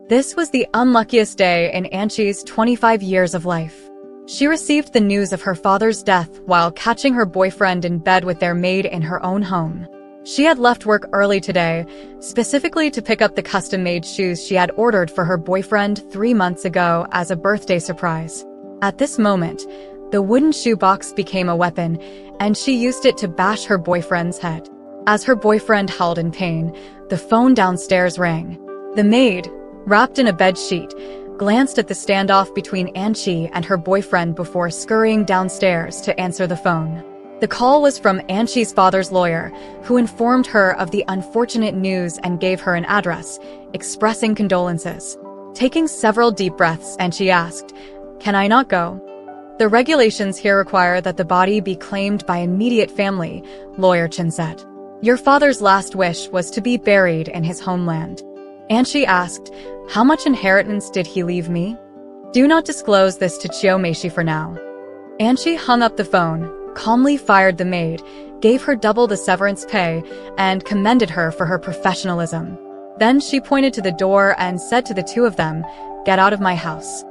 This was the unluckiest day in Anchi's 25 years of life. She received the news of her father's death while catching her boyfriend in bed with their maid in her own home. She had left work early today, specifically to pick up the custom-made shoes she had ordered for her boyfriend 3 months ago as a birthday surprise. At this moment, the wooden shoebox became a weapon, and she used it to bash her boyfriend's head. As her boyfriend howled in pain, the phone downstairs rang. The maid, wrapped in a bed sheet, glanced at the standoff between Anchi and her boyfriend before scurrying downstairs to answer the phone. The call was from Anchi's father's lawyer, who informed her of the unfortunate news and gave her an address, expressing condolences. Taking several deep breaths, Anchi asked, "Can I not go?" "The regulations here require that the body be claimed by immediate family," Lawyer Chen said. "Your father's last wish was to be buried in his homeland." Anchi asked, "How much inheritance did he leave me?" "Do not disclose this to Chiyomeshi for now." Anchi hung up the phone, calmly fired the maid, gave her double the severance pay, and commended her for her professionalism. Then she pointed to the door and said to the two of them, "Get out of my house."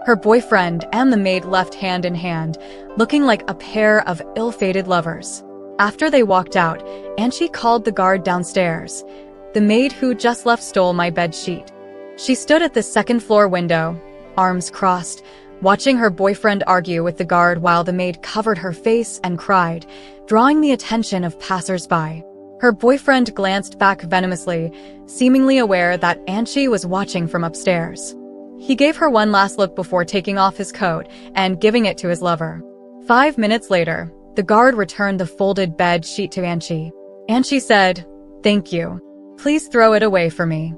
Her boyfriend and the maid left hand in hand, looking like a pair of ill-fated lovers. After they walked out, Anchi called the guard downstairs. "The maid who just left stole my bed sheet." She stood at the second-floor window, arms crossed, watching her boyfriend argue with the guard while the maid covered her face and cried, drawing the attention of passers-by. Her boyfriend glanced back venomously, seemingly aware that Anchi was watching from upstairs. He gave her one last look before taking off his coat and giving it to his lover. 5 minutes later, the guard returned the folded bed sheet to Anchi. Anchi said, "Thank you. Please throw it away for me."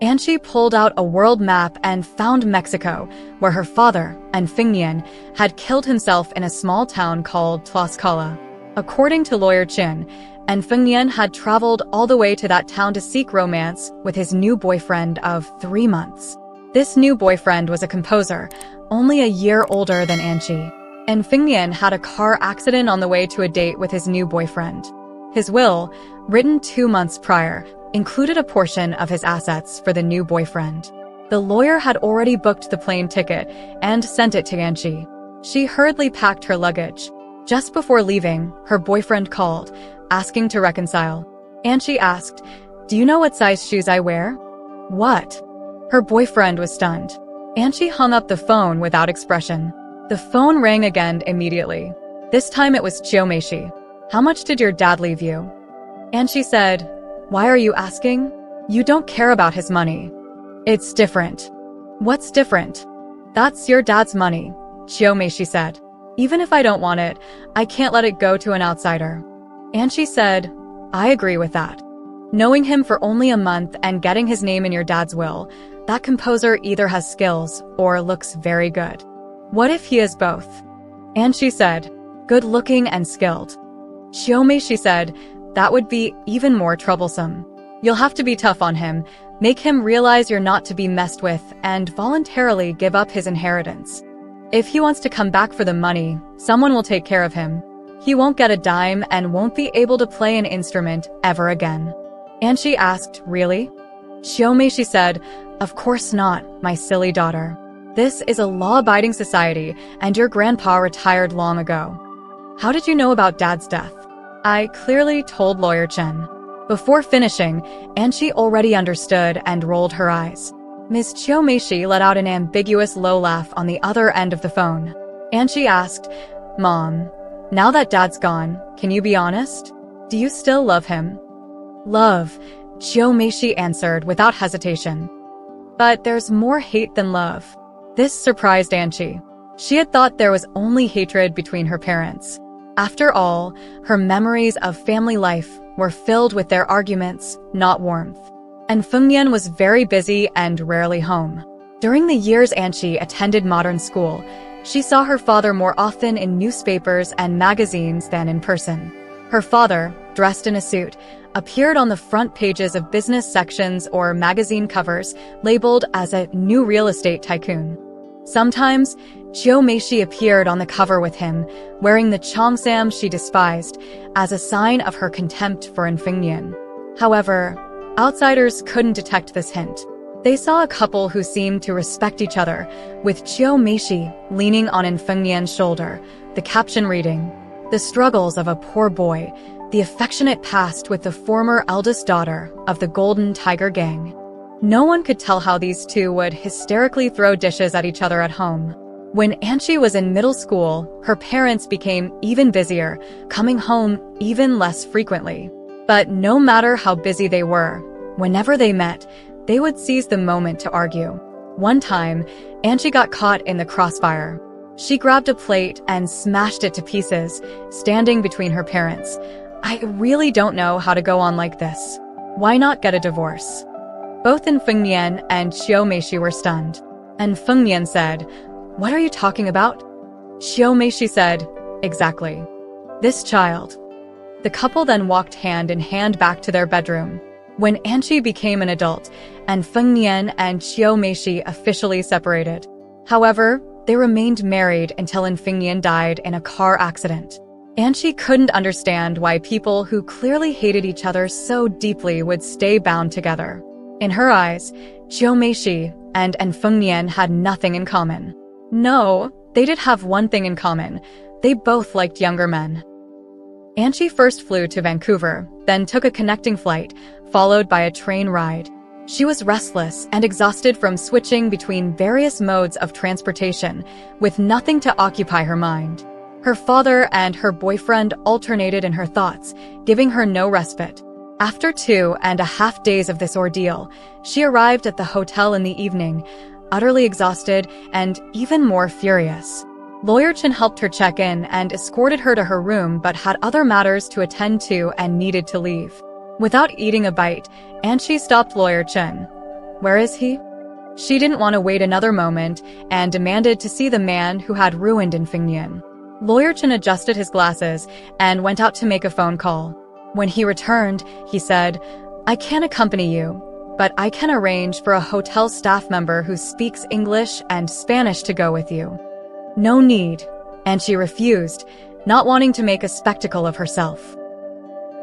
Anchi pulled out a world map and found Mexico, where her father, Enfingnian, had killed himself in a small town called Tlaxcala. According to Lawyer Chin, Enfingnian had traveled all the way to that town to seek romance with his new boyfriend of 3 months. This new boyfriend was a composer, only a year older than Anchi. Enfingnian had a car accident on the way to a date with his new boyfriend. His will, written 2 months prior, included a portion of his assets for the new boyfriend. The lawyer had already booked the plane ticket and sent it to Anchi. She hurriedly packed her luggage. Just before leaving, her boyfriend called, asking to reconcile. Anchi asked, "Do you know what size shoes I wear?" "What?" Her boyfriend was stunned. Anchi hung up the phone without expression. The phone rang again immediately. This time it was Chiyomeshi. "How much did your dad leave you?" Anchi said, "Why are you asking? You don't care about his money." "It's different." "What's different?" "That's your dad's money," Chiyomeshi said. "Even if I don't want it, I can't let it go to an outsider." Anchi said, "I agree with that. Knowing him for only a month and getting his name in your dad's will, that composer either has skills or looks very good." "What if he is both?" Anchi said, "Good-looking and skilled." Chiyomeshi said, "That would be even more troublesome. You'll have to be tough on him, make him realize you're not to be messed with, and voluntarily give up his inheritance. If he wants to come back for the money, someone will take care of him. He won't get a dime and won't be able to play an instrument ever again." Anchi asked, "Really?" Chiyomeshi said, "Of course not, my silly daughter. This is a law-abiding society, and your grandpa retired long ago." "How did you know about Dad's death?" "I clearly told Lawyer Chen." Before finishing, Anchi already understood and rolled her eyes. Ms. Chiyomeshi let out an ambiguous low laugh on the other end of the phone. Anchi asked, "Mom, now that Dad's gone, can you be honest? Do you still love him?" "Love," Chiyomeshi answered without hesitation. "But there's more hate than love." This surprised Anchi. She had thought there was only hatred between her parents. After all, her memories of family life were filled with their arguments, not warmth. And Fengnian was very busy and rarely home. During the years Anchi attended modern school, she saw her father more often in newspapers and magazines than in person. Her father, dressed in a suit, appeared on the front pages of business sections or magazine covers labeled as a new real estate tycoon. Sometimes, Chiyomeshi appeared on the cover with him, wearing the cheongsam she despised, as a sign of her contempt for Enfingnian. However, outsiders couldn't detect this hint. They saw a couple who seemed to respect each other, with Qiu Meishi leaning on Fengnian's shoulder, the caption reading, "The struggles of a poor boy, the affectionate past with the former eldest daughter of the Golden Tiger Gang." No one could tell how these two would hysterically throw dishes at each other at home. When Anchi was in middle school, her parents became even busier, coming home even less frequently. But no matter how busy they were, whenever they met, they would seize the moment to argue. One time, Anchi got caught in the crossfire. She grabbed a plate and smashed it to pieces, standing between her parents. "I really don't know how to go on like this. Why not get a divorce?" Both Fengnian and Qiu Meishi were stunned. And Fengnian said, "What are you talking about?" Qiu Meishi said, "Exactly. This child." The couple then walked hand in hand back to their bedroom. When Anchi became an adult, and Fengnian and Qiu Meishi officially separated. However, they remained married until Fengnian died in a car accident. Anchi couldn't understand why people who clearly hated each other so deeply would stay bound together. In her eyes, Qiu Meishi and Fengnian had nothing in common. No, they did have one thing in common. They both liked younger men. Anchi first flew to Vancouver, then took a connecting flight, followed by a train ride. She was restless and exhausted from switching between various modes of transportation, with nothing to occupy her mind. Her father and her boyfriend alternated in her thoughts, giving her no respite. After 2.5 days of this ordeal, she arrived at the hotel in the evening, utterly exhausted and even more furious. Lawyer Chen helped her check in and escorted her to her room but had other matters to attend to and needed to leave. Without eating a bite, Anchi stopped Lawyer Chen. "Where is he?" She didn't want to wait another moment and demanded to see the man who had ruined Fengnian. Lawyer Chen adjusted his glasses and went out to make a phone call. When he returned, he said, "I can't accompany you, but I can arrange for a hotel staff member who speaks English and Spanish to go with you." "No need," and she refused, not wanting to make a spectacle of herself.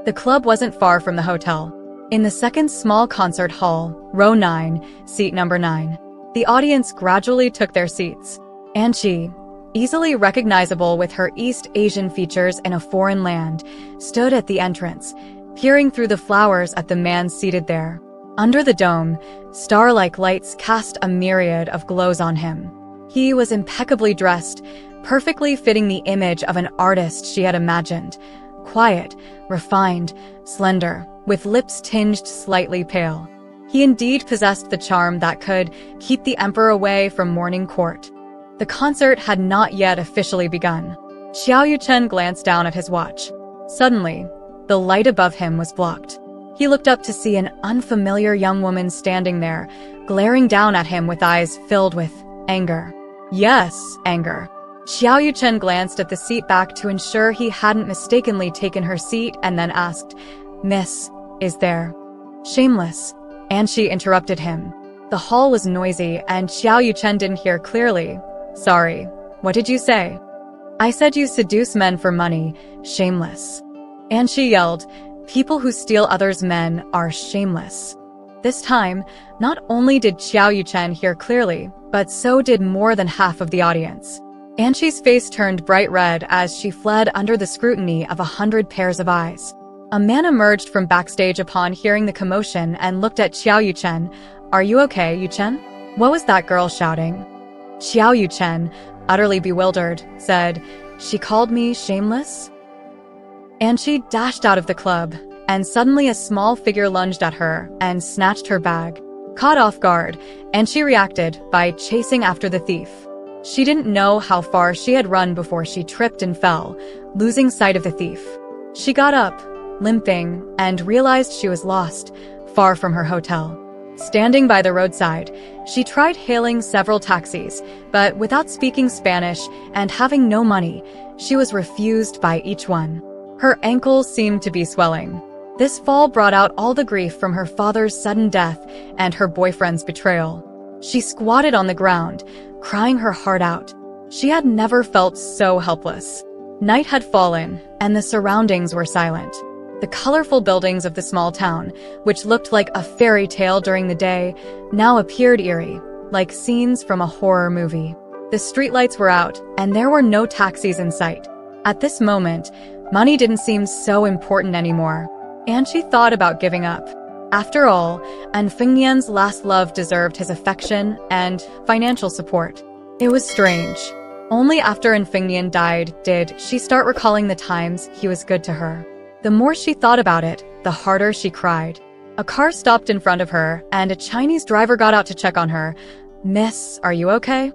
The club wasn't far from the hotel. In the second small concert hall, row 9, seat number 9, the audience gradually took their seats. Anchi, easily recognizable with her East Asian features in a foreign land, stood at the entrance, peering through the flowers at the man seated there. Under the dome, star-like lights cast a myriad of glows on him. He was impeccably dressed, perfectly fitting the image of an artist she had imagined. Quiet, refined, slender, with lips tinged slightly pale. He indeed possessed the charm that could keep the emperor away from morning court. The concert had not yet officially begun. Xiao Yuchen glanced down at his watch. Suddenly, the light above him was blocked. He looked up to see an unfamiliar young woman standing there, glaring down at him with eyes filled with anger. Yes, anger. Xiao Yuchen glanced at the seat back to ensure he hadn't mistakenly taken her seat and then asked, "Miss, is there?" "Shameless," Anchi interrupted him. The hall was noisy and Xiao Yuchen didn't hear clearly. "Sorry, what did you say?" "I said you seduce men for money, shameless." Anchi yelled, "People who steal others' men are shameless." This time, not only did Xiao Yuchen hear clearly, but so did more than half of the audience. Anchi's face turned bright red as she fled under the scrutiny of 100 pairs of eyes. A man emerged from backstage upon hearing the commotion and looked at Xiao Yuchen. "Are you okay, Yuchen? What was that girl shouting?" Xiao Yuchen, utterly bewildered, said, "She called me shameless?" Anchi dashed out of the club, and suddenly a small figure lunged at her and snatched her bag. Caught off guard, Anchi reacted by chasing after the thief. She didn't know how far she had run before she tripped and fell, losing sight of the thief. She got up, limping, and realized she was lost, far from her hotel. Standing by the roadside, she tried hailing several taxis, but without speaking Spanish and having no money, she was refused by each one. Her ankles seemed to be swelling. This fall brought out all the grief from her father's sudden death and her boyfriend's betrayal. She squatted on the ground, crying her heart out. She had never felt so helpless. Night had fallen, and the surroundings were silent. The colorful buildings of the small town, which looked like a fairy tale during the day, now appeared eerie, like scenes from a horror movie. The streetlights were out, and there were no taxis in sight. At this moment, money didn't seem so important anymore, and she thought about giving up. After all, An Fengnian's last love deserved his affection and financial support. It was strange. Only after An Fengnian died did she start recalling the times he was good to her. The more she thought about it, the harder she cried. A car stopped in front of her, and a Chinese driver got out to check on her. "Miss, are you okay?"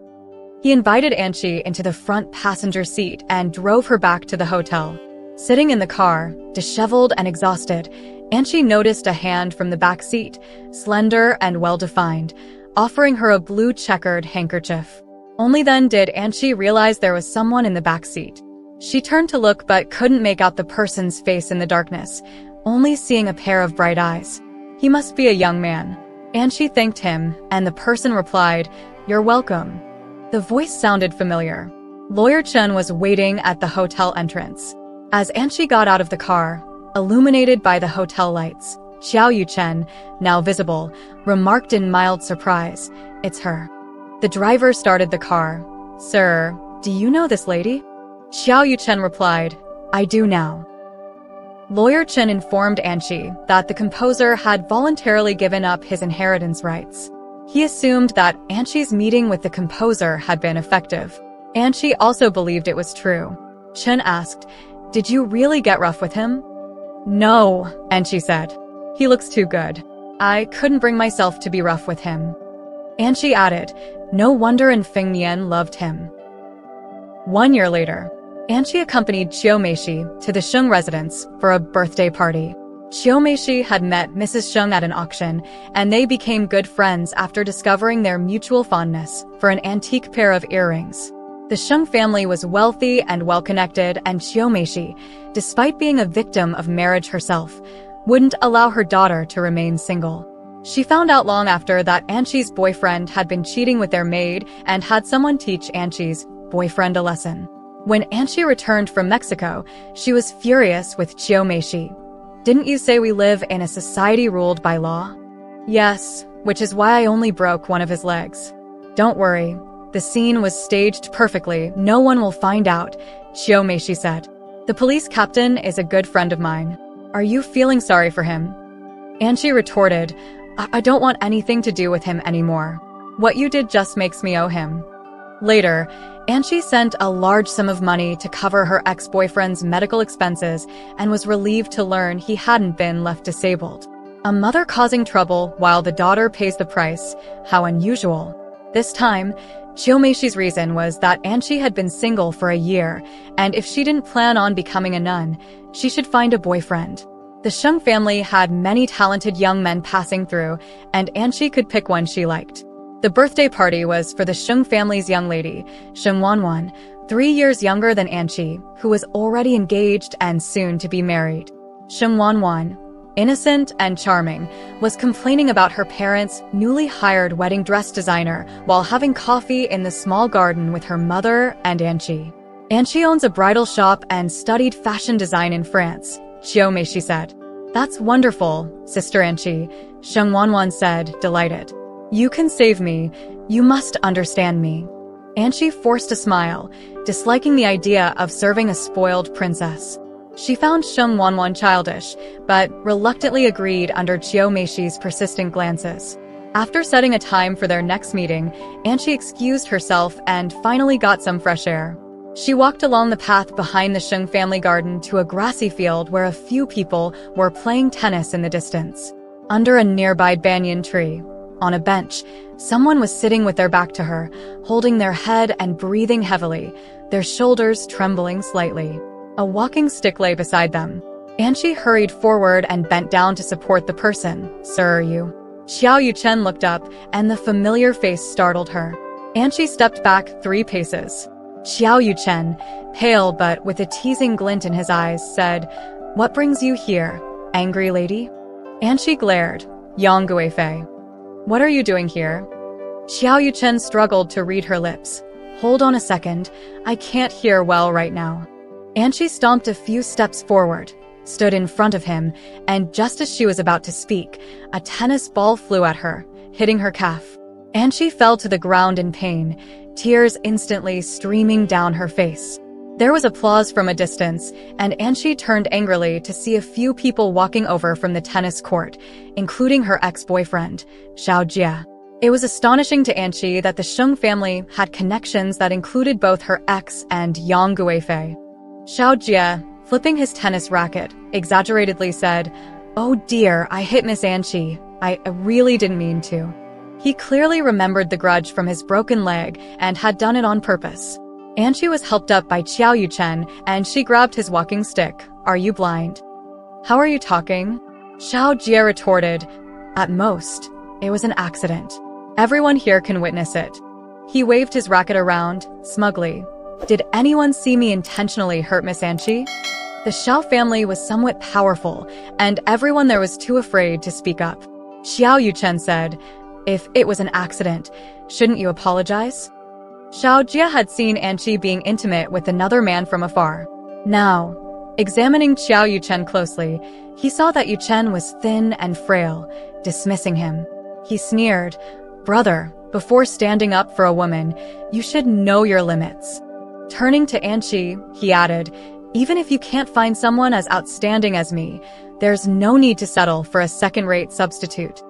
He invited Anchi into the front passenger seat and drove her back to the hotel. Sitting in the car, disheveled and exhausted, Anchi noticed a hand from the back seat, slender and well-defined, offering her a blue checkered handkerchief. Only then did Anchi realize there was someone in the back seat. She turned to look but couldn't make out the person's face in the darkness, only seeing a pair of bright eyes. He must be a young man. Anchi thanked him, and the person replied, "You're welcome." The voice sounded familiar. Lawyer Chen was waiting at the hotel entrance. As Anchi got out of the car, illuminated by the hotel lights, Xiao Yuchen, now visible, remarked in mild surprise, "It's her." The driver started the car. "Sir, do you know this lady?" Xiao Yuchen replied, "I do now." Lawyer Chen informed Anchi that the composer had voluntarily given up his inheritance rights. He assumed that Anchi's meeting with the composer had been effective. Anchi also believed it was true. Chen asked, "Did you really get rough with him?" "No," Anchi said. "He looks too good. I couldn't bring myself to be rough with him." Anchi added, "No wonder An Fengnian loved him." 1 year later, Anchi accompanied Qiu Meishi to the Sheng residence for a birthday party. Qiu Meishi had met Mrs. Sheng at an auction, and they became good friends after discovering their mutual fondness for an antique pair of earrings. The Sheng family was wealthy and well-connected, and Qiu Meishi, despite being a victim of marriage herself, wouldn't allow her daughter to remain single. She found out long after that Anchi's boyfriend had been cheating with their maid and had someone teach Anchi's boyfriend a lesson. When Anchi returned from Mexico, she was furious with Qiu Meishi. "Didn't you say we live in a society ruled by law?" "Yes, which is why I only broke one of his legs." "Don't worry. The scene was staged perfectly. No one will find out," Qiu Meishi said. "The police captain is a good friend of mine. Are you feeling sorry for him?" Anchi retorted, I don't want anything to do with him anymore. What you did just makes me owe him." Later, Anchi sent a large sum of money to cover her ex-boyfriend's medical expenses and was relieved to learn he hadn't been left disabled. A mother causing trouble while the daughter pays the price. How unusual. This time, Qiu Meishi's reason was that Anchi had been single for a year, and if she didn't plan on becoming a nun, she should find a boyfriend. The Sheng family had many talented young men passing through, and Anchi could pick one she liked. The birthday party was for the Sheng family's young lady, Sheng Wanwan, 3 years younger than Anchi, who was already engaged and soon to be married. Sheng Wanwan, innocent and charming, was complaining about her parents' newly hired wedding dress designer while having coffee in the small garden with her mother and Anchi. "Anchi owns a bridal shop and studied fashion design in France," Qiu Meishi said. "That's wonderful, Sister Anchi," Sheng Wanwan said, delighted. "You can save me. You must understand me." Anchi forced a smile, disliking the idea of serving a spoiled princess. She found Sheng Wanwan childish, but reluctantly agreed under Qiu Meishi's persistent glances. After setting a time for their next meeting, Anchi excused herself and finally got some fresh air. She walked along the path behind the Sheng family garden to a grassy field where a few people were playing tennis in the distance. Under a nearby banyan tree, on a bench, someone was sitting with their back to her, holding their head and breathing heavily, their shoulders trembling slightly. A walking stick lay beside them. Anchi hurried forward and bent down to support the person. "Sir, are you?" Xiao Yuchen looked up, and the familiar face startled her. Anchi stepped back 3 paces. Xiao Yuchen, pale but with a teasing glint in his eyes, said, "What brings you here, angry lady?" Anchi glared. "Yang Guifei. What are you doing here?" Xiao Yuchen struggled to read her lips. "Hold on a second, I can't hear well right now." Anchi stomped a few steps forward. stood in front of him, and just as she was about to speak, a tennis ball flew at her, hitting her calf. Anchi fell to the ground in pain, tears instantly streaming down her face. There was applause from a distance, and Anchi turned angrily to see a few people walking over from the tennis court, including her ex-boyfriend, Xiao Jie. It was astonishing to Anchi that the Sheng family had connections that included both her ex and Yang Guifei. Xiao Jie, flipping his tennis racket, exaggeratedly said, "Oh dear, I hit Miss Anchi. I really didn't mean to." He clearly remembered the grudge from his broken leg and had done it on purpose. Anchi was helped up by Xiao Yuchen, and she grabbed his walking stick. "Are you blind? How are you talking?" Xiao Jie retorted, "At most, it was an accident. Everyone here can witness it." He waved his racket around, smugly. "Did anyone see me intentionally hurt Miss Anchi?" The Xiao family was somewhat powerful, and everyone there was too afraid to speak up. Xiao Yuchen said, "If it was an accident, shouldn't you apologize?" Xiao Jie had seen Anchi being intimate with another man from afar. Now, examining Xiao Yuchen closely, he saw that Yuchen was thin and frail, dismissing him. He sneered, "Brother, before standing up for a woman, you should know your limits." Turning to Anchi, he added, "Even if you can't find someone as outstanding as me, there's no need to settle for a second-rate substitute."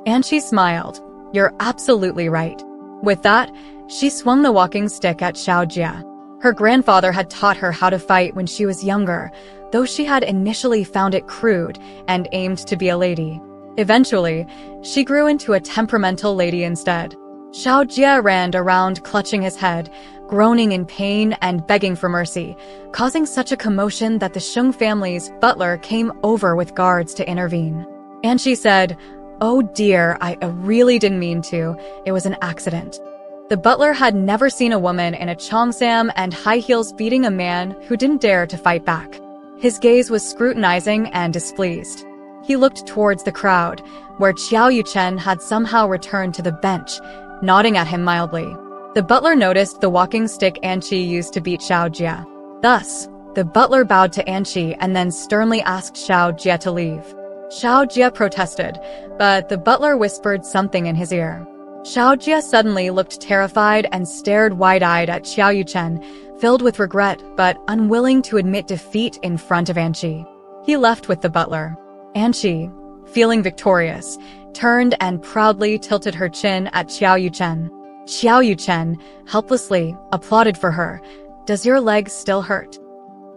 Anchi smiled. "You're absolutely right." With that, she swung the walking stick at Xiao Jie. Her grandfather had taught her how to fight when she was younger, though she had initially found it crude and aimed to be a lady. Eventually, she grew into a temperamental lady instead. Xiao Jie ran around clutching his head, groaning in pain and begging for mercy, causing such a commotion that the Sheng family's butler came over with guards to intervene. And she said, "Oh dear, I really didn't mean to. It was an accident." The butler had never seen a woman in a cheongsam and high heels beating a man who didn't dare to fight back. His gaze was scrutinizing and displeased. He looked towards the crowd, where Xiao Yuchen had somehow returned to the bench, nodding at him mildly. The butler noticed the walking stick Anchi used to beat Xiao Jie. Thus, the butler bowed to Anchi and then sternly asked Xiao Jie to leave. Xiao Jie protested, but the butler whispered something in his ear. Xiao Jie suddenly looked terrified and stared wide-eyed at Xiao Yuchen, filled with regret but unwilling to admit defeat in front of Anchi. He left with the butler. Anchi, feeling victorious, turned and proudly tilted her chin at Xiao Yuchen. Xiao Yuchen, helplessly, applauded for her. "Does your leg still hurt?"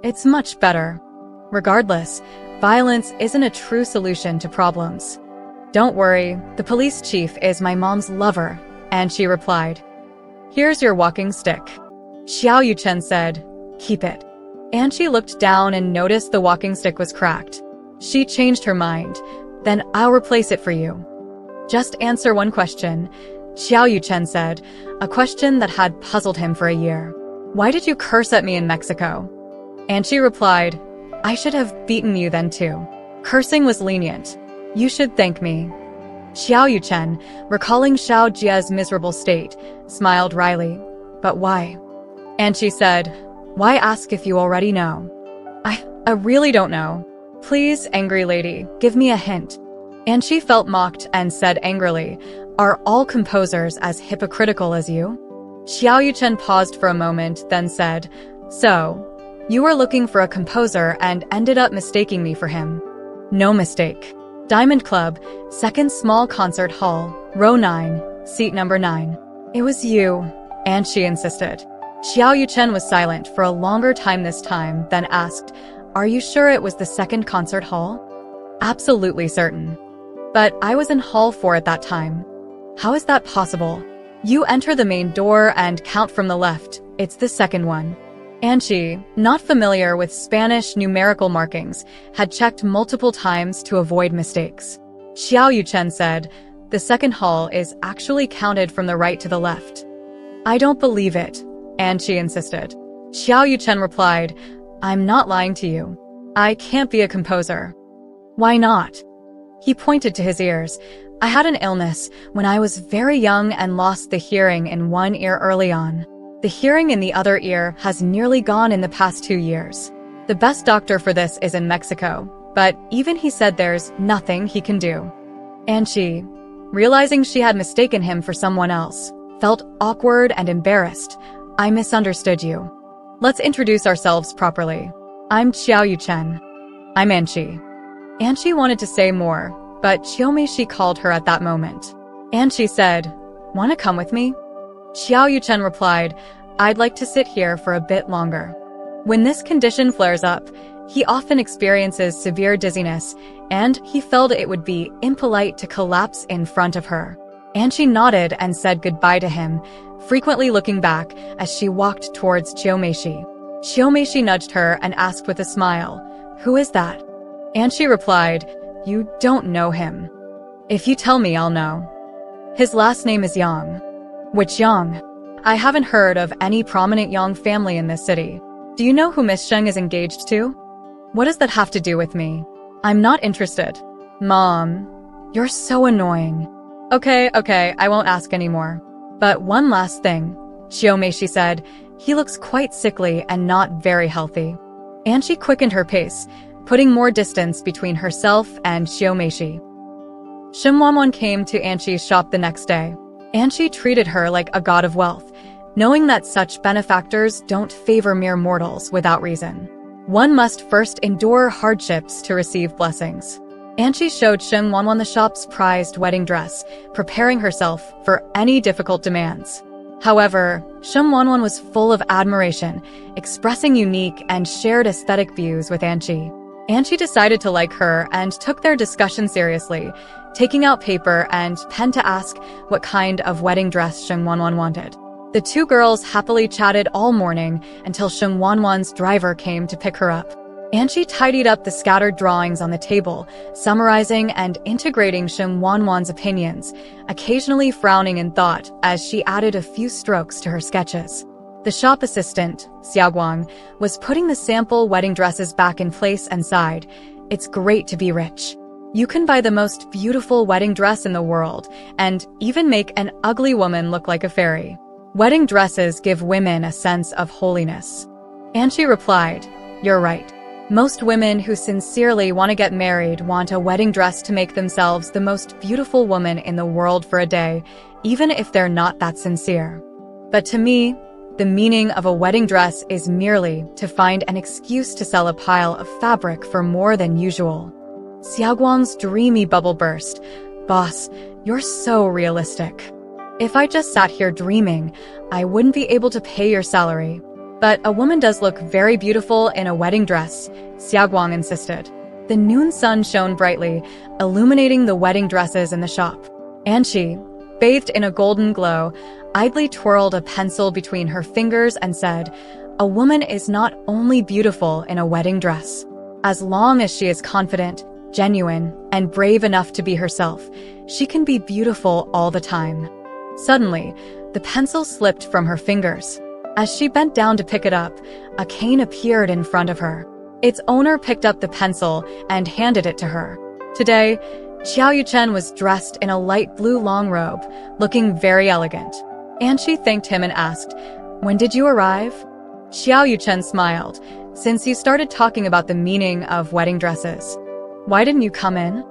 "It's much better." Regardless, violence isn't a true solution to problems. "Don't worry, the police chief is my mom's lover," Anchi replied. "Here's your walking stick." Xiao Yuchen said, "Keep it." Anchi looked down and noticed the walking stick was cracked. She changed her mind. "Then I'll replace it for you." "Just answer one question," Xiao Yuchen said, a question that had puzzled him for a year. "Why did you curse at me in Mexico?" Anchi replied, "I should have beaten you then too. Cursing was lenient. You should thank me." Xiao Yuchen, recalling Xiao Jie's miserable state, smiled wryly. "But why?" Anchi said, "Why ask if you already know?" I really don't know. Please, angry lady, give me a hint." Anchi felt mocked and said angrily, "Are all composers as hypocritical as you?" Xiao Yuchen paused for a moment, then said, "So, you were looking for a composer and ended up mistaking me for him." "No mistake. Diamond Club, second small concert hall, row 9, seat number 9. It was you," Anchi insisted. Xiao Yuchen was silent for a longer time this time, then asked, "Are you sure it was the second concert hall?" "Absolutely certain. But I was in hall 4 at that time." "How is that possible?" "You enter the main door and count from the left. It's the second one." Anchi, not familiar with Spanish numerical markings, had checked multiple times to avoid mistakes. Xiao Yuchen said, "The second hall is actually counted from the right to the left." "I don't believe it," Anchi insisted. Xiao Yuchen replied, "I'm not lying to you. I can't be a composer." "Why not?" He pointed to his ears. "I had an illness when I was very young and lost the hearing in one ear early on. The hearing in the other ear has nearly gone in the past 2 years. The best doctor for this is in Mexico, but even he said there's nothing he can do. Anchi, realizing she had mistaken him for someone else, felt awkward and embarrassed. I misunderstood you. Let's introduce ourselves properly. I'm Xiao Yuchen. I'm Anchi. Anchi wanted to say more, but Xiaomeishi called her at that moment. Anchi said, "Wanna come with me?" Xiao Yuchen replied, "I'd like to sit here for a bit longer." When this condition flares up, he often experiences severe dizziness, and he felt it would be impolite to collapse in front of her. Anchi nodded and said goodbye to him, frequently looking back as she walked towards Xiaomeishi. Xiaomeishi nudged her and asked with a smile, "Who is that?" Anchi replied, "You don't know him. If you tell me, I'll know. His last name is Yang." "Which Yang? I haven't heard of any prominent Yang family in this city. Do you know who Miss Sheng is engaged to?" "What does that have to do with me? I'm not interested." "Mom, you're so annoying." Okay, I won't ask anymore. But one last thing," Xiaomeishi said. "He looks quite sickly and not very healthy." Anchi quickened her pace, putting more distance between herself and Xiaomeishi. Shen Wanwan came to Anchi's shop the next day. Anchi treated her like a god of wealth, knowing that such benefactors don't favor mere mortals without reason. One must first endure hardships to receive blessings. Anchi showed Shen Wanwan the shop's prized wedding dress, preparing herself for any difficult demands. However, Shen Wanwan was full of admiration, expressing unique and shared aesthetic views with Anchi. Anchi decided to like her and took their discussion seriously, taking out paper and pen to ask what kind of wedding dress Shen Wanwan wanted. The two girls happily chatted all morning until Shen Wanwan's driver came to pick her up. Anchi tidied up the scattered drawings on the table, summarizing and integrating Shen Wanwan's opinions, occasionally frowning in thought as she added a few strokes to her sketches. The shop assistant, Xiaoguang, was putting the sample wedding dresses back in place and sighed, "It's great to be rich. You can buy the most beautiful wedding dress in the world and even make an ugly woman look like a fairy. Wedding dresses give women a sense of holiness." Anchi replied, "You're right. Most women who sincerely want to get married want a wedding dress to make themselves the most beautiful woman in the world for a day, even if they're not that sincere. But to me, the meaning of a wedding dress is merely to find an excuse to sell a pile of fabric for more than usual." Xiaoguang's dreamy bubble burst. "Boss, you're so realistic. If I just sat here dreaming, I wouldn't be able to pay your salary. But a woman does look very beautiful in a wedding dress," Xiaoguang insisted. The noon sun shone brightly, illuminating the wedding dresses in the shop. Anchi, bathed in a golden glow, idly twirled a pencil between her fingers and said, "A woman is not only beautiful in a wedding dress. As long as she is confident, genuine, and brave enough to be herself, she can be beautiful all the time." Suddenly, the pencil slipped from her fingers. As she bent down to pick it up, a cane appeared in front of her. Its owner picked up the pencil and handed it to her. Today, Xiao Yuchen was dressed in a light blue long robe, looking very elegant. Anchi thanked him and asked, "When did you arrive?" Xiao Yuchen smiled, "Since you started talking about the meaning of wedding dresses. Why didn't you come in?"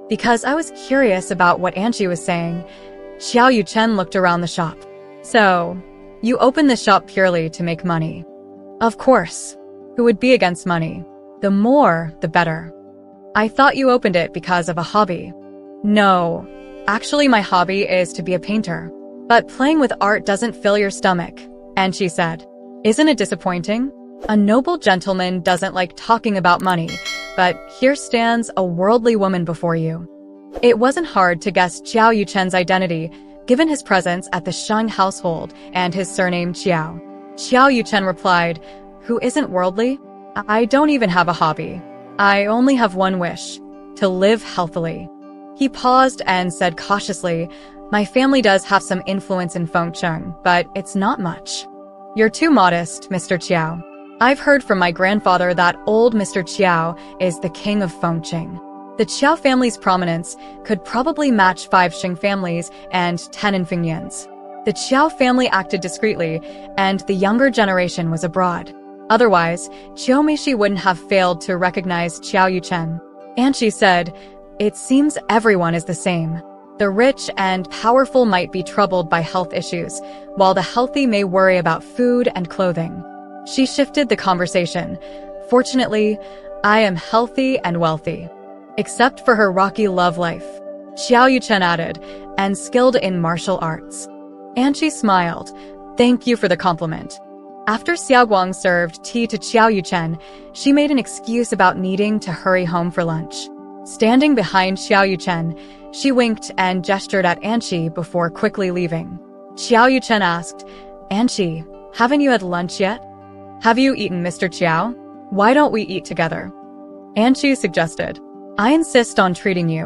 "Because I was curious about what Anchi was saying." Xiao Yuchen looked around the shop. "So, you opened the shop purely to make money?" "Of course. Who would be against money? The more, the better." "I thought you opened it because of a hobby." "No. Actually, my hobby is to be a painter. But playing with art doesn't fill your stomach," Anchi said. "Isn't it disappointing? A noble gentleman doesn't like talking about money, but here stands a worldly woman before you." It wasn't hard to guess Xiao Yuchen's identity, given his presence at the Shang household and his surname Xiao. Xiao Yuchen replied, "Who isn't worldly? I don't even have a hobby. I only have one wish, to live healthily." He paused and said cautiously, "My family does have some influence in fengsheng, but it's not much." "You're too modest, Mr. Qiao. I've heard from my grandfather that old Mr. Qiao is the king of fengsheng. The Qiao family's prominence could probably match 5 Sheng families and 10 in Fingyans. The Qiao family acted discreetly, and the younger generation was abroad. Otherwise, Qiao Meishi wouldn't have failed to recognize Xiao Yuchen. And she said, "It seems everyone is the same. The rich and powerful might be troubled by health issues, while the healthy may worry about food and clothing." She shifted the conversation. "Fortunately, I am healthy and wealthy. Except for her rocky love life," Xiao Yuchen added, "and skilled in martial arts." And she smiled. "Thank you for the compliment." After Xiaoguang served tea to Xiao Yuchen, she made an excuse about needing to hurry home for lunch. Standing behind Xiao Yuchen, she winked and gestured at Anqi before quickly leaving. Xiao Yuchen asked, "Anqi, haven't you had lunch yet? Have you eaten, Mr. Qiao? Why don't we eat together?" Anqi suggested, "I insist on treating you.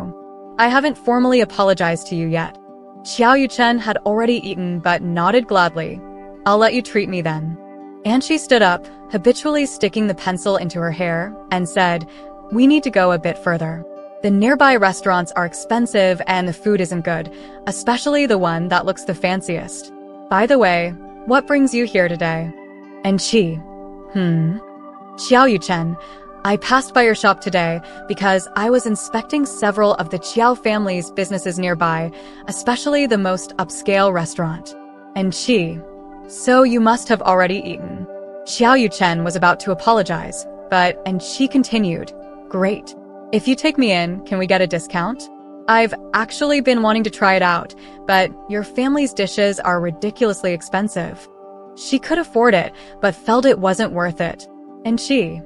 I haven't formally apologized to you yet." Xiao Yuchen had already eaten but nodded gladly. "I'll let you treat me then." Anqi stood up, habitually sticking the pencil into her hair, and said, "We need to go a bit further. The nearby restaurants are expensive and the food isn't good, especially the one that looks the fanciest. By the way, what brings you here today?" And she, Xiao Yuchen, "I passed by your shop today because I was inspecting several of the Qiao family's businesses nearby, especially the most upscale restaurant." And she, "So you must have already eaten." Xiao Yuchen was about to apologize, and she continued, "Great. If you take me in, can we get a discount? I've actually been wanting to try it out, but your family's dishes are ridiculously expensive." She could afford it, but felt it wasn't worth it. And she,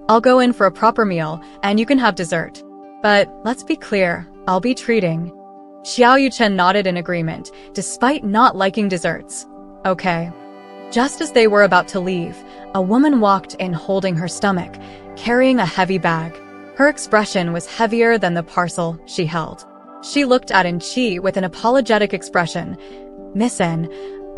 "I'll go in for a proper meal, and you can have dessert. But let's be clear, I'll be treating." Xiao Yuchen nodded in agreement, despite not liking desserts. "Okay." Just as they were about to leave, a woman walked in holding her stomach, carrying a heavy bag. Her expression was heavier than the parcel she held. She looked at Anqi with an apologetic expression. "Miss N,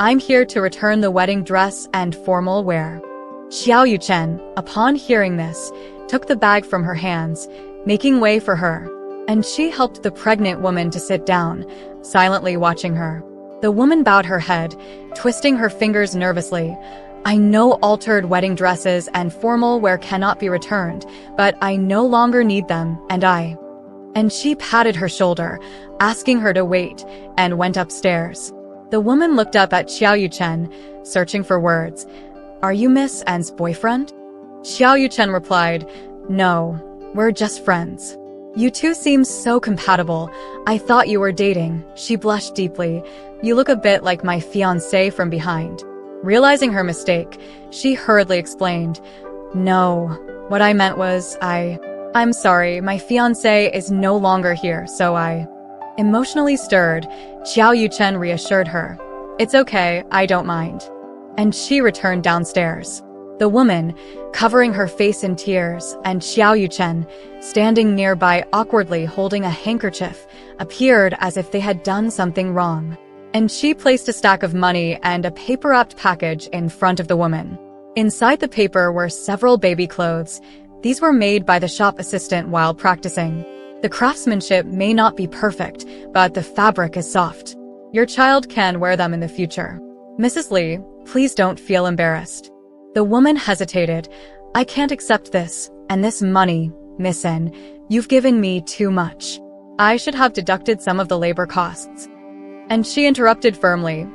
I'm here to return the wedding dress and formal wear." Xiao Yuchen, upon hearing this, took the bag from her hands, making way for her, and she helped the pregnant woman to sit down, silently watching her. The woman bowed her head, twisting her fingers nervously. "I know altered wedding dresses and formal wear cannot be returned, but I no longer need them, And she patted her shoulder, asking her to wait, and went upstairs. The woman looked up at Xiao Yuchen, searching for words. "Are you Miss N's boyfriend?" Xiao Yuchen replied, "No, we're just friends." "You two seem so compatible. I thought you were dating." She blushed deeply. "You look a bit like my fiancé from behind." Realizing her mistake, she hurriedly explained, "No, what I meant was, I'm sorry, my fiancé is no longer here, so Emotionally stirred, Xiao Yuchen reassured her, "It's okay, I don't mind." And she returned downstairs. The woman, covering her face in tears, and Xiao Yuchen, standing nearby awkwardly holding a handkerchief, appeared as if they had done something wrong. And she placed a stack of money and a paper-wrapped package in front of the woman. Inside the paper were several baby clothes. These were made by the shop assistant while practicing. The craftsmanship may not be perfect, but the fabric is soft. Your child can wear them in the future. Mrs. Li, please don't feel embarrassed. The woman hesitated. "I can't accept this, and this money, Miss N. You've given me too much. I should have deducted some of the labor costs." And she interrupted firmly,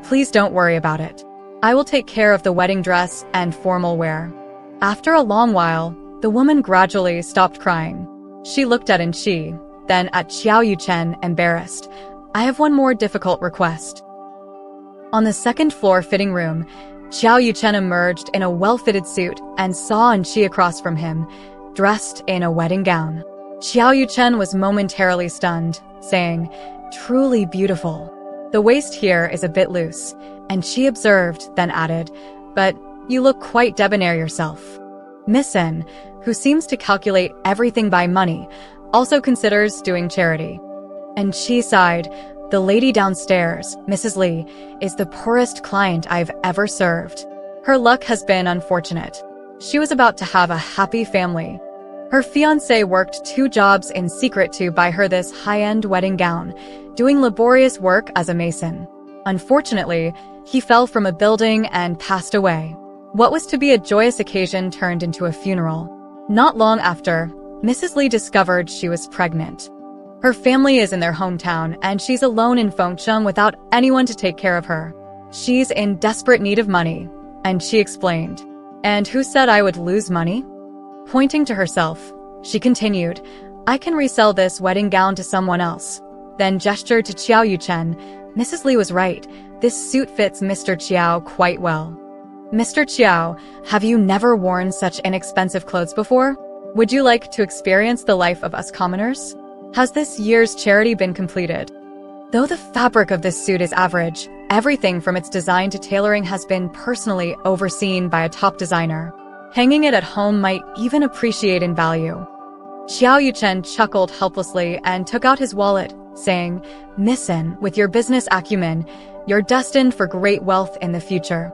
"Please don't worry about it. I will take care of the wedding dress and formal wear." After a long while, the woman gradually stopped crying. She looked at Anqi, then at Xiao Yuchen, embarrassed. "I have one more difficult request." On the second-floor fitting room, Xiao Yuchen emerged in a well-fitted suit and saw Anqi across from him, dressed in a wedding gown. Xiao Yuchen was momentarily stunned, saying, "Truly beautiful. The waist here is a bit loose," and she observed, then added, "But you look quite debonair yourself." Miss N, who seems to calculate everything by money, also considers doing charity. And she sighed, "The lady downstairs, Mrs. Li, is the poorest client I've ever served. Her luck has been unfortunate. She was about to have a happy family. Her fiancé worked 2 jobs in secret to buy her this high-end wedding gown, doing laborious work as a mason. Unfortunately, he fell from a building and passed away. What was to be a joyous occasion turned into a funeral. Not long after, Mrs. Lee discovered she was pregnant. Her family is in their hometown, and she's alone in Fengsheng without anyone to take care of her. She's in desperate need of money, and she explained. "And who said I would lose money?" Pointing to herself, she continued, "I can resell this wedding gown to someone else." Then gestured to Qiao Yuchen. Mrs. Lee was right. This suit fits Mr. Qiao quite well. "Mr. Qiao, have you never worn such inexpensive clothes before? Would you like to experience the life of us commoners? Has this year's charity been completed?" Though the fabric of this suit is average, everything from its design to tailoring has been personally overseen by a top designer. Hanging it at home might even appreciate in value. Qiao Yuchen chuckled helplessly and took out his wallet, saying, "Listen, with your business acumen, you're destined for great wealth in the future."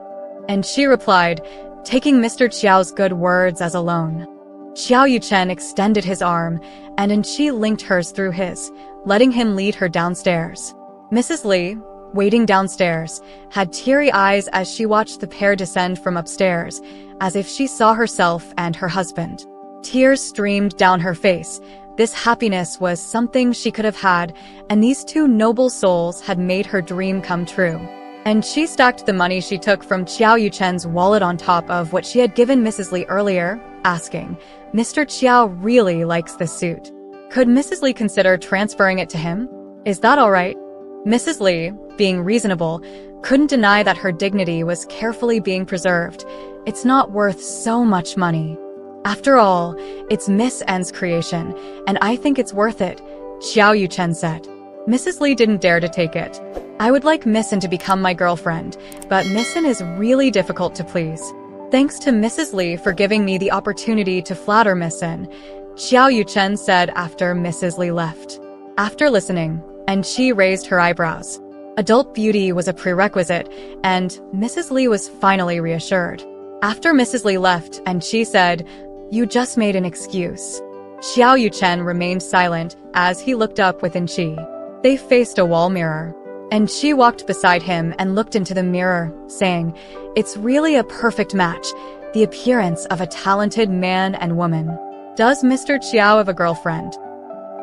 And she replied, taking Mr. Qiao's good words as a loan. Qiao Yuchen extended his arm, and she linked hers through his, letting him lead her downstairs. Mrs. Lee, waiting downstairs, had teary eyes as she watched the pair descend from upstairs, as if she saw herself and her husband. Tears streamed down her face. This happiness was something she could have had, and these two noble souls had made her dream come true. And she stacked the money she took from Qiao Yuchen's wallet on top of what she had given Mrs. Lee earlier, asking, "Mr. Qiao really likes this suit. Could Mrs. Lee consider transferring it to him? Is that all right?" Mrs. Lee, being reasonable, couldn't deny that her dignity was carefully being preserved. It's not worth so much money. After all, it's Miss N's creation, and I think it's worth it, Qiao Yuchen said. Mrs. Lee didn't dare to take it. "I would like Miss N to become my girlfriend, but Miss N is really difficult to please. Thanks to Mrs. Lee for giving me the opportunity to flatter Miss N," Qiao Yuchen said after Mrs. Lee left. After listening, and she raised her eyebrows. Adult beauty was a prerequisite, and Mrs. Lee was finally reassured. After Mrs. Lee left, and she said, "You just made an excuse." Qiao Yuchen remained silent as he looked up within Qi. They faced a wall mirror, and she walked beside him and looked into the mirror, saying, "It's really a perfect match, the appearance of a talented man and woman. Does Mr. Qiao have a girlfriend?"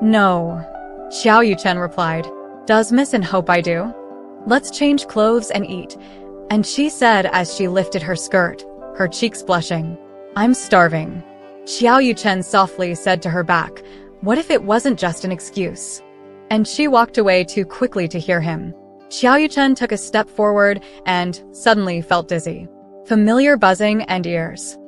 "No," Qiao Yuchen replied. "Does Miss N hope I do? Let's change clothes and eat," and she said as she lifted her skirt, her cheeks blushing. "I'm starving." Qiao Yuchen softly said to her back, "What if it wasn't just an excuse?" And she walked away too quickly to hear him. Qiao Yuchen took a step forward and suddenly felt dizzy. Familiar buzzing and ears.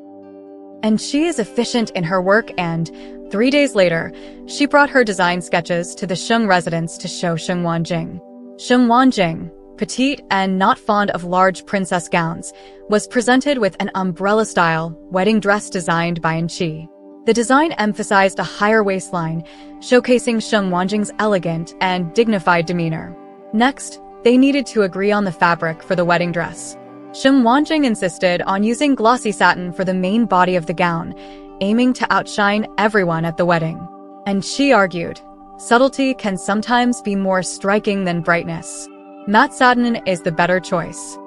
And she is efficient in her work, and 3 days later, she brought her design sketches to the Sheng residence to show Sheng Wanjing. Sheng Wanjing, petite and not fond of large princess gowns, was presented with an umbrella-style wedding dress designed by Qi. The design emphasized a higher waistline, showcasing Sheng Wanjing's elegant and dignified demeanor. Next, they needed to agree on the fabric for the wedding dress. Sheng Wanjing insisted on using glossy satin for the main body of the gown, aiming to outshine everyone at the wedding. And she argued, subtlety can sometimes be more striking than brightness. Matte satin is the better choice.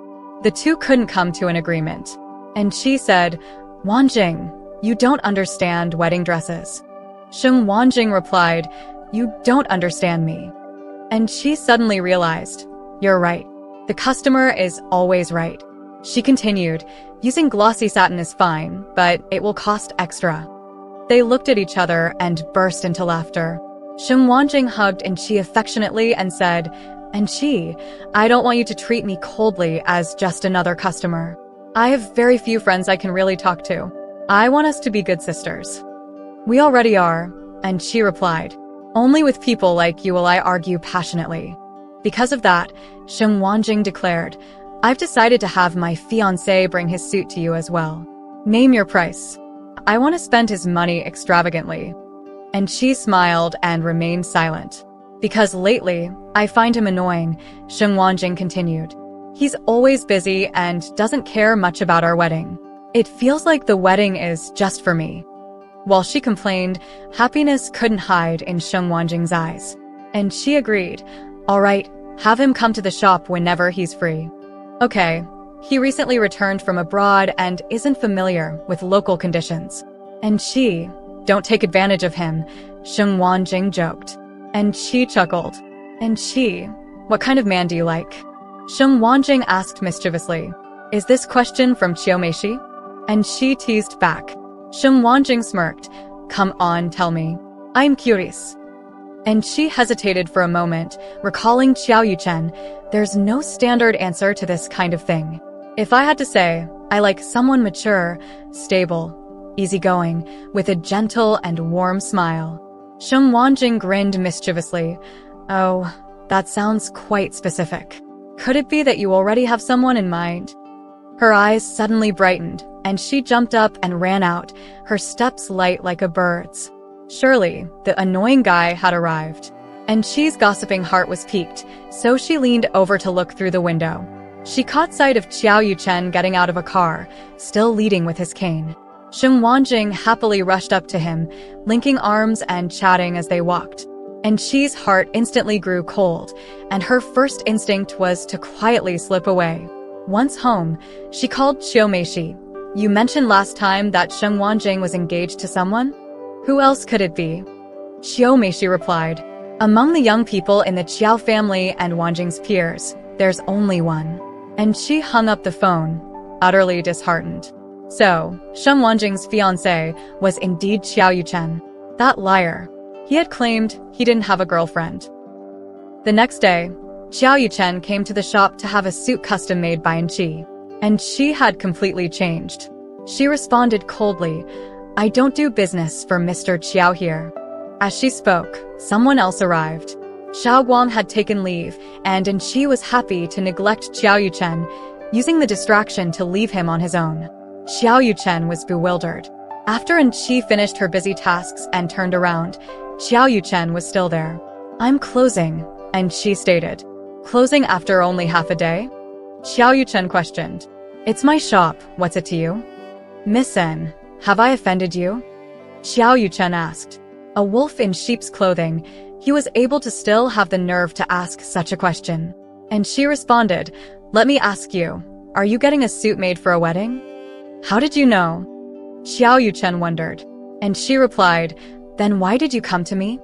The two couldn't come to an agreement. And she said, "Wanjing, you don't understand wedding dresses." Sheng Wanjing replied, "You don't understand me." And she suddenly realized, "You're right. The customer is always right." She continued, "Using glossy satin is fine, but it will cost extra." They looked at each other and burst into laughter. Sheng Wanjing hugged Qi affectionately and said, "Qi, I don't want you to treat me coldly as just another customer. I have very few friends I can really talk to. I want us to be good sisters." "We already are," Qi replied. "Only with people like you will I argue passionately." Because of that, Sheng Wanjing declared, "I've decided to have my fiancé bring his suit to you as well. Name your price. I want to spend his money extravagantly." And she smiled and remained silent. "Because lately, I find him annoying," Sheng Wanjing continued. "He's always busy and doesn't care much about our wedding. It feels like the wedding is just for me." While she complained, happiness couldn't hide in Sheng Wanjing's eyes. And she agreed, "All right, have him come to the shop whenever he's free." "Okay," He recently returned from abroad and isn't familiar with local conditions. And she, don't take advantage of him, Sheng Wanjing joked. And she chuckled. And she, what kind of man do you like? Sheng Wanjing asked mischievously. Is this question from Xiaomeishi? And she teased back. Sheng Wanjing smirked. Come on, tell me. I'm curious. And she hesitated for a moment, recalling Xiao Yuchen. There's no standard answer to this kind of thing. If I had to say, I like someone mature, stable, easygoing, with a gentle and warm smile. Sheng Wanjing grinned mischievously. Oh, that sounds quite specific. Could it be that you already have someone in mind? Her eyes suddenly brightened, and she jumped up and ran out, her steps light like a bird's. Surely, the annoying guy had arrived. And Qi's gossiping heart was piqued, so she leaned over to look through the window. She caught sight of Xiao Yuchen getting out of a car, still leading with his cane. Sheng Wanjing happily rushed up to him, linking arms and chatting as they walked. And Qi's heart instantly grew cold, and her first instinct was to quietly slip away. Once home, she called Xiaomeishi. You mentioned last time that Sheng Wanjing was engaged to someone? Who else could it be? Xiaomeishi replied. Among the young people in the Qiao family and Wanjing's peers, there's only one. And she hung up the phone, utterly disheartened. So, Sheng Wanjing's fiancé was indeed Xiao Yuchen. That liar. He had claimed he didn't have a girlfriend. The next day, Xiao Yuchen came to the shop to have a suit custom made by Qi. And she had completely changed. She responded coldly, I don't do business for Mr. Qiao here. As she spoke, someone else arrived. Xiao Guang had taken leave, and Qi was happy to neglect Xiao Yuchen, using the distraction to leave him on his own. Xiao Yuchen was bewildered. After Qi finished her busy tasks and turned around, Xiao Yuchen was still there. I'm closing, Qi stated. Closing after only half a day? Xiao Yuchen questioned. It's my shop, what's it to you? Miss N, have I offended you? Xiao Yuchen asked. A wolf in sheep's clothing, he was able to still have the nerve to ask such a question. And she responded, let me ask you, are you getting a suit made for a wedding? How did you know? Xiao Yuchen wondered. And she replied, then why did you come to me?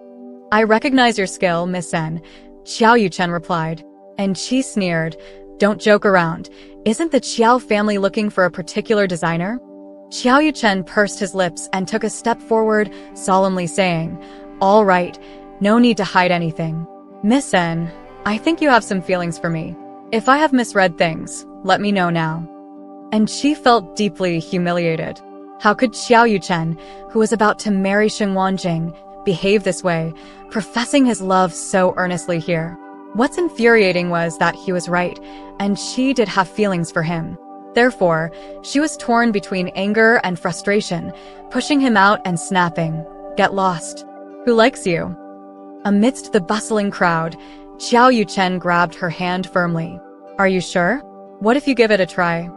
I recognize your skill, Miss N, Xiao Yuchen replied. And she sneered, don't joke around. Isn't the Qiao family looking for a particular designer? Xiao Yuchen pursed his lips and took a step forward, solemnly saying, all right, no need to hide anything. Miss N, I think you have some feelings for me. If I have misread things, let me know now. And she felt deeply humiliated. How could Xiao Yuchen, who was about to marry Sheng Wanjing, behave this way, professing his love so earnestly here? What's infuriating was that he was right, and she did have feelings for him. Therefore, she was torn between anger and frustration, pushing him out and snapping, get lost. Who likes you? Amidst the bustling crowd, Xiao Yuchen grabbed her hand firmly. Are you sure? What if you give it a try?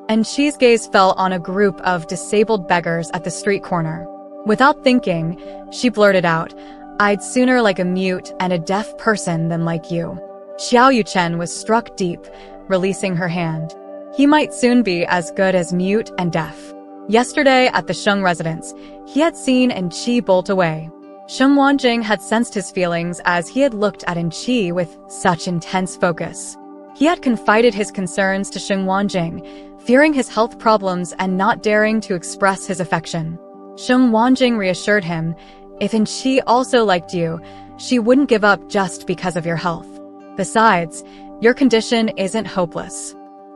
And Qi's gaze fell on a group of disabled beggars at the street corner. Without thinking, she blurted out, I'd sooner like a mute and a deaf person than like you. Xiao Yuchen was struck deep, releasing her hand. He might soon be as good as mute and deaf. Yesterday at the Sheng residence, he had seen Qi bolt away. Sheng Wanjing had sensed his feelings as he had looked at Qi with such intense focus. He had confided his concerns to Sheng Wanjing, fearing his health problems and not daring to express his affection. Sheng Wanjing reassured him, if Qi also liked you, she wouldn't give up just because of your health. Besides, your condition isn't hopeless.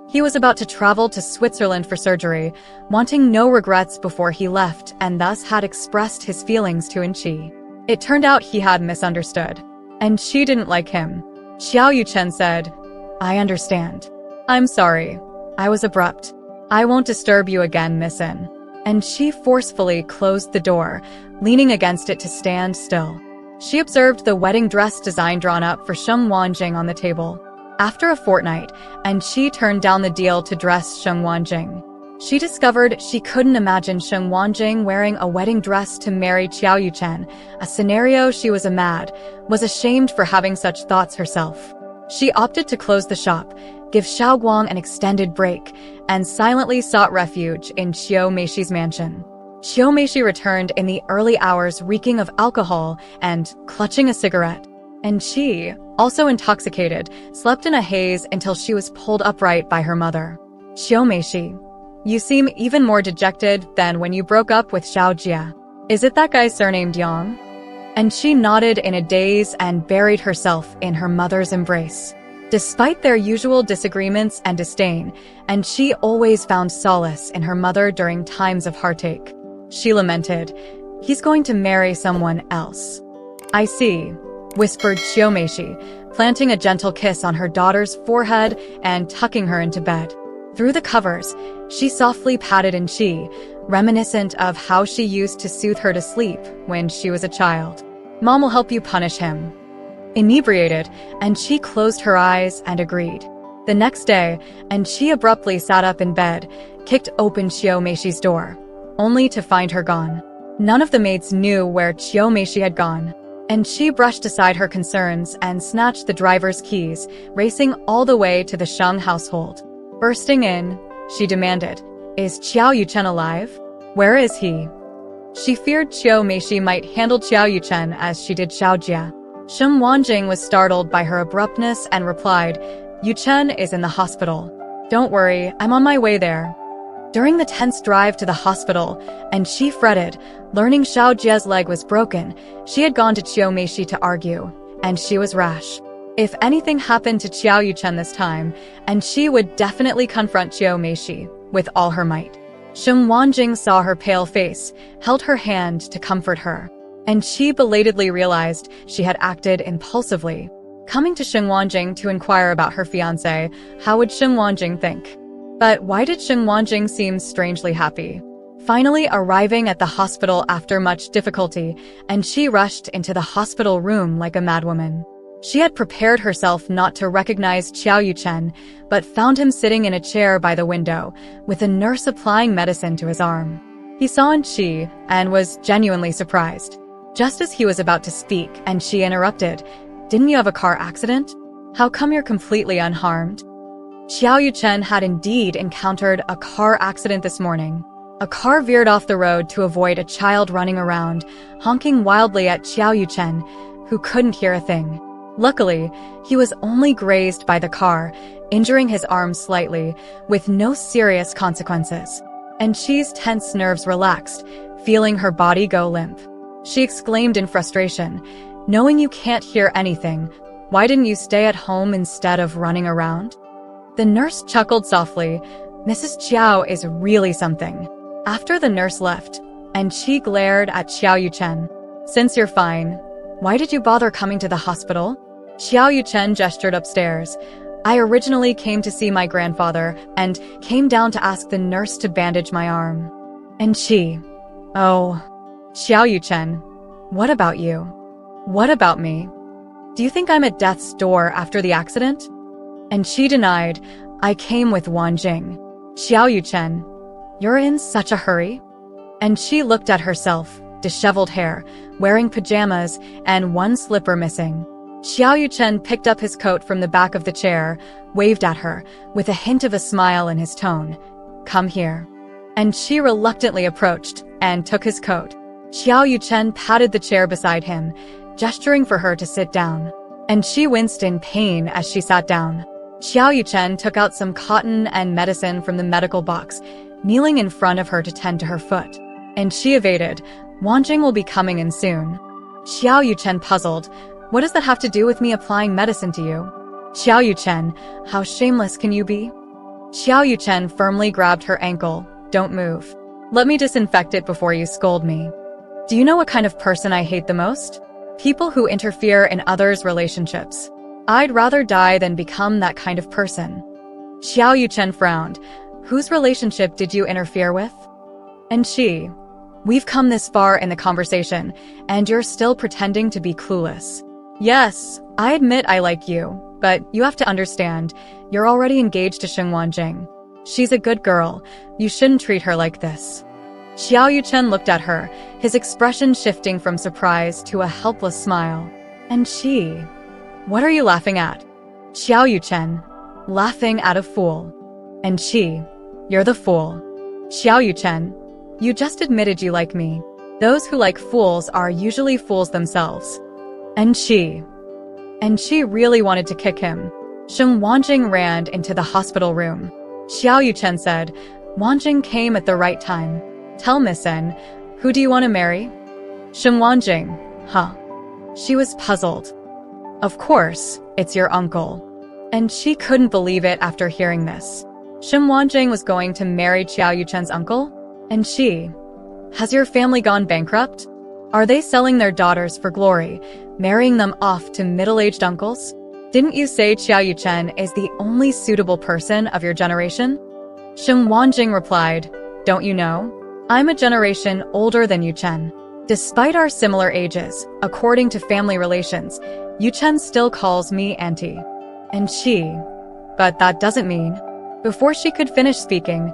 He was about to travel to Switzerland for surgery, wanting no regrets before he left, and thus had expressed his feelings to Qi. It turned out he had misunderstood. And Qi didn't like him. Xiao Yuchen said, I understand. I'm sorry. I was abrupt. I won't disturb you again, Miss N. And Qi forcefully closed the door, leaning against it to stand still. She observed the wedding dress design drawn up for Sheng Wanjing on the table. After a fortnight, Qi turned down the deal to dress Sheng Wanjing. She discovered she couldn't imagine Sheng Wanjing wearing a wedding dress to marry Xiao Yuchen, a scenario she was ashamed for having such thoughts herself. She opted to close the shop, give Xiaoguang an extended break, and silently sought refuge in Qiu Meishi's mansion. Qiu Meishi returned in the early hours reeking of alcohol and clutching a cigarette. And she, also intoxicated, slept in a haze until she was pulled upright by her mother. Qiu Meishi, you seem even more dejected than when you broke up with Xiao Jia. Is it that guy surnamed Yang? And she nodded in a daze and buried herself in her mother's embrace. Despite their usual disagreements and disdain, and she always found solace in her mother during times of heartache. She lamented, "He's going to marry someone else." "I see," whispered Qiu Meishi, planting a gentle kiss on her daughter's forehead and tucking her into bed. Through the covers, she softly patted Qi, reminiscent of how she used to soothe her to sleep when she was a child. "Mom will help you punish him." Inebriated, Qi closed her eyes and agreed. The next day, Qi abruptly sat up in bed, kicked open Qiu Meishi's door, only to find her gone. None of the maids knew where Qiu Meishi had gone. Qi brushed aside her concerns and snatched the driver's keys, racing all the way to the Sheng household. Bursting in, she demanded, "Is Qiao Yuchen alive? Where is he?" She feared Qiu Meishi might handle Qiao Yuchen as she did Xiao Jia. Shen Wanjing was startled by her abruptness and replied, "Yuchen is in the hospital. Don't worry, I'm on my way there." During the tense drive to the hospital, Qi fretted, learning Xiao Jia's leg was broken. She had gone to Qiu Meishi to argue, and she was rash. If anything happened to Qiao Yuchen this time, Qi would definitely confront Qiu Meishi with all her might. Shen Wanjing saw her pale face, held her hand to comfort her. Qi belatedly realized she had acted impulsively. Coming to Shen Wanjing to inquire about her fiancé, how would Shen Wanjing think? But why did Shen Wanjing seem strangely happy? Finally arriving at the hospital after much difficulty, Qi rushed into the hospital room like a madwoman. She had prepared herself not to recognize Qiao Yuchen, but found him sitting in a chair by the window, with a nurse applying medicine to his arm. He saw Qi and was genuinely surprised. Just as he was about to speak, Qi interrupted, "Didn't you have a car accident? How come you're completely unharmed?" Qiao Yuchen had indeed encountered a car accident this morning. A car veered off the road to avoid a child running around, honking wildly at Qiao Yuchen, who couldn't hear a thing. Luckily, he was only grazed by the car, injuring his arm slightly, with no serious consequences. Qi's tense nerves relaxed, feeling her body go limp. She exclaimed in frustration, "Knowing you can't hear anything, why didn't you stay at home instead of running around?" The nurse chuckled softly, "Mrs. Qiao is really something." After the nurse left, Qi glared at Qiao Yuchen. "Since you're fine, why did you bother coming to the hospital?" Qiao Yuchen gestured upstairs. "I originally came to see my grandfather and came down to ask the nurse to bandage my arm." Qi, "Oh, Qiao Yuchen, what about you? What about me? Do you think I'm at death's door after the accident?" Qi denied, "I came with Wanjing." "Qiao Yuchen, you're in such a hurry?" Qi looked at herself, disheveled hair, wearing pajamas, and one slipper missing. Qiao Yuchen picked up his coat from the back of the chair, waved at her, with a hint of a smile in his tone. "Come here." Qi reluctantly approached and took his coat. Qiao Yuchen patted the chair beside him, gesturing for her to sit down. Qi winced in pain as she sat down. Qiao Yuchen took out some cotton and medicine from the medical box, kneeling in front of her to tend to her foot. Qi evaded, "Wanjing will be coming in soon." Qiao Yuchen puzzled, "What does that have to do with me applying medicine to you?" "Qiao Yuchen, how shameless can you be?" Qiao Yuchen firmly grabbed her ankle, "Don't move. Let me disinfect it before you scold me." "Do you know what kind of person I hate the most? People who interfere in others' relationships. I'd rather die than become that kind of person." Qiao Yuchen frowned. "Whose relationship did you interfere with?" Qi, "We've come this far in the conversation, and you're still pretending to be clueless." "Yes, I admit I like you, but you have to understand, you're already engaged to Shen Wanjing. She's a good girl. You shouldn't treat her like this." Qiao Yuchen looked at her, his expression shifting from surprise to a helpless smile. "Qi, what are you laughing at?" Xiao Yuchen, laughing at a fool. And she, you're the fool. Xiao Yuchen, you just admitted you like me. Those who like fools are usually fools themselves. And she really wanted to kick him. Sheng Wanjing ran into the hospital room. Xiao Yuchen said, Wanjing came at the right time. Tell Miss N, who do you want to marry? Sheng Wanjing, huh? She was puzzled. Of course, it's your uncle. And she couldn't believe it after hearing this. Sheng Wanjing was going to marry Xiao Yuchen's uncle? And she, has your family gone bankrupt? Are they selling their daughters for glory, marrying them off to middle-aged uncles? Didn't you say Xiao Yuchen is the only suitable person of your generation? Sheng Wanjing replied, don't you know? I'm a generation older than Yuchen. Despite our similar ages, according to family relations, Yuchen still calls me auntie. And she, but that doesn't mean. Before she could finish speaking,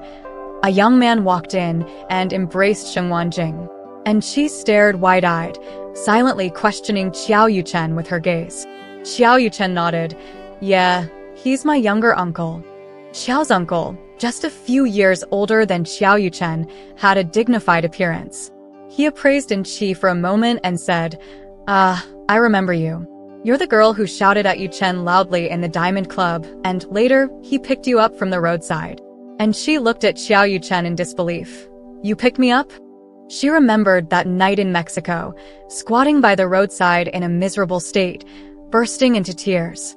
a young man walked in and embraced Sheng Wanjing. And she stared wide-eyed, silently questioning Xiao Yuchen with her gaze. Xiao Yuchen nodded. Yeah, he's my younger uncle. Xiao's uncle, just a few years older than Xiao Yuchen, had a dignified appearance. He appraised Chi for a moment and said, I remember you. You're the girl who shouted at Yuchen loudly in the Diamond Club, and later, he picked you up from the roadside. And she looked at Xiao Yuchen in disbelief. You picked me up? She remembered that night in Mexico, squatting by the roadside in a miserable state, bursting into tears.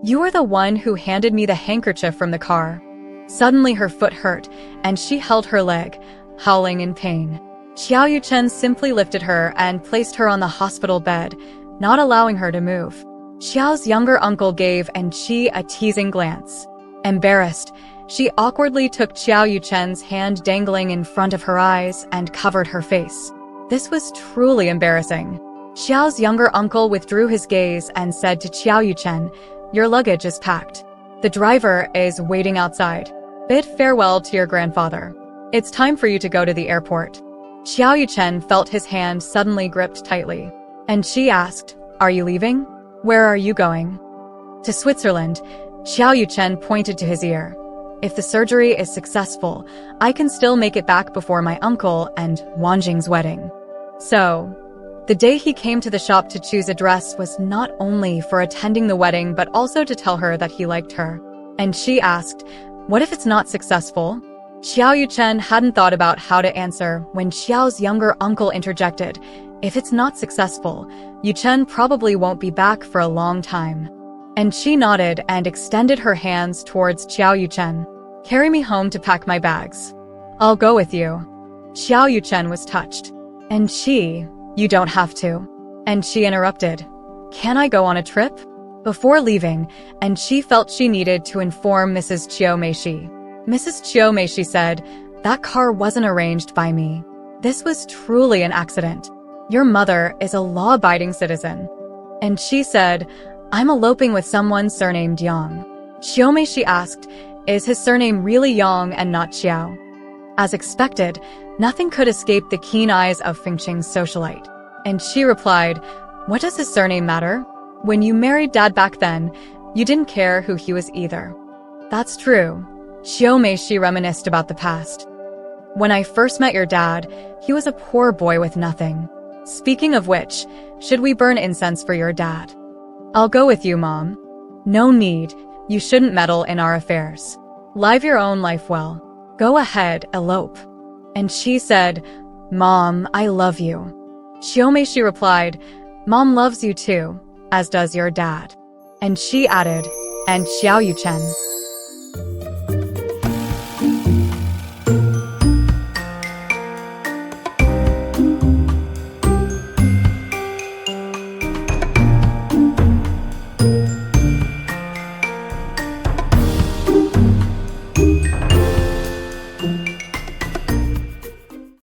You were the one who handed me the handkerchief from the car. Suddenly her foot hurt, and she held her leg, howling in pain. Xiao Yuchen simply lifted her and placed her on the hospital bed, not allowing her to move. Xiao's younger uncle gave Chi a teasing glance. Embarrassed, she awkwardly took Xiao Yuchen's hand dangling in front of her eyes and covered her face. This was truly embarrassing. Xiao's younger uncle withdrew his gaze and said to Xiao Yuchen, your luggage is packed. The driver is waiting outside. Bid farewell to your grandfather. It's time for you to go to the airport. Xiao Yuchen felt his hand suddenly gripped tightly. And she asked, are you leaving? Where are you going? To Switzerland. Xiao Yuchen pointed to his ear. If the surgery is successful, I can still make it back before my uncle and Wanjing's wedding. So, the day he came to the shop to choose a dress was not only for attending the wedding but also to tell her that he liked her. And she asked, what if it's not successful? Xiao Yuchen hadn't thought about how to answer when Xiao's younger uncle interjected, if it's not successful, Yuchen probably won't be back for a long time. And she nodded and extended her hands towards Xiao Yuchen. Carry me home to pack my bags. I'll go with you. Xiao Yuchen was touched. And she, you don't have to. And she interrupted. Can I go on a trip? Before leaving, and she felt she needed to inform Mrs. Chiu Meishi. Mrs. Chiu Meishi said, that car wasn't arranged by me. This was truly an accident. Your mother is a law-abiding citizen. And she said, I'm eloping with someone surnamed Yang. Chiu Meishi asked, is his surname really Yang and not Xiao? As expected, nothing could escape the keen eyes of Fengqing's socialite. And she replied, what does his surname matter? When you married Dad back then, you didn't care who he was either. That's true. Chiu Meishi reminisced about the past. When I first met your dad, he was a poor boy with nothing. Speaking of which, should we burn incense for your dad? I'll go with you, Mom. No need. You shouldn't meddle in our affairs. Live your own life well. Go ahead, elope. And she said, Mom, I love you. Chiu Meishi replied, Mom loves you too, as does your dad. And she added, and Xiao Yuchen.